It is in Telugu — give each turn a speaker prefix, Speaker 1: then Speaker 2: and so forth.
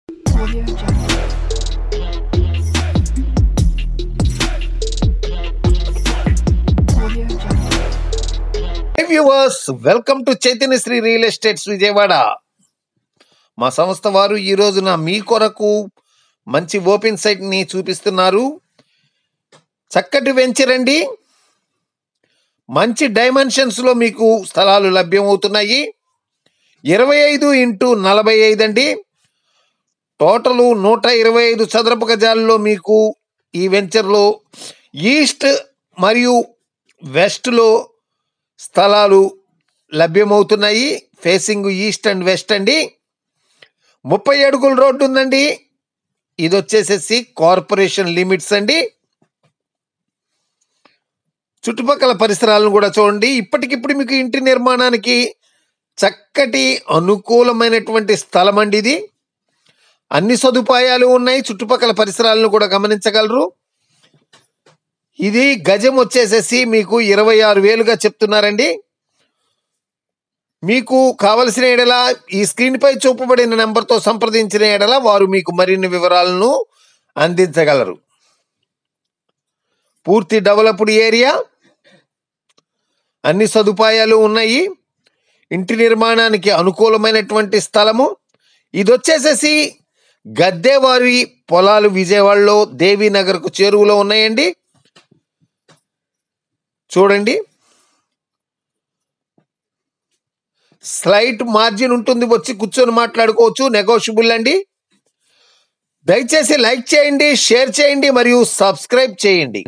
Speaker 1: Audio Jungle. Audio Jungle.
Speaker 2: Hey viewers, welcome to Chaitanya Sri real estates Vijayawada. మా సంస్థ వారు ఈ రోజున మీ కొరకు మంచి ఓపెన్ సైట్ ని చూపిస్తున్నారు. చక్కటి వెంచర్ అండి. మంచి డైమెన్షన్స్ లో మీకు స్థలాలు లభ్యమవుతున్నాయి. 25x45 అండి. టోటల్ 125 చదరపు గజాల్లో మీకు ఈ వెంచర్లో ఈస్ట్ మరియు వెస్ట్లో స్థలాలు లభ్యమవుతున్నాయి. ఫేసింగ్ ఈస్ట్ అండ్ వెస్ట్ అండి. 30 అడుగుల రోడ్డు ఉందండి. ఇది వచ్చేసేసి కార్పొరేషన్ లిమిట్స్ అండి. చుట్టుపక్కల పరిసరాలను కూడా చూడండి. ఇప్పటికిప్పుడు మీకు ఇంటి నిర్మాణానికి చక్కటి అనుకూలమైనటువంటి స్థలం అండి ఇది. అన్ని సదుపాయాలు ఉన్నాయి. చుట్టుపక్కల పరిసరాలను కూడా గమనించగలరు. ఇది గజం వచ్చేసేసి మీకు 26,000గా చెప్తున్నారండి. మీకు కావలసిన ఎడల ఈ స్క్రీన్ పై చూపబడిన నెంబర్తో సంప్రదించిన ఎడల వారు మీకు మరిన్ని వివరాలను అందించగలరు. పూర్తి డెవలప్డ్ ఏరియా, అన్ని సదుపాయాలు ఉన్నాయి. ఇంటి నిర్మాణానికి అనుకూలమైనటువంటి స్థలము. ఇది వచ్చేసేసి గద్దెవారి పొలాలు విజయవాడలో దేవీనగర్కు చేరువలో ఉన్నాయండి. చూడండి, స్లైట్ మార్జిన్ ఉంటుంది. వచ్చి కూర్చొని మాట్లాడుకోవచ్చు. నెగోషియబుల్ అండి. దయచేసి లైక్ చేయండి, షేర్ చేయండి మరియు సబ్స్క్రైబ్ చేయండి.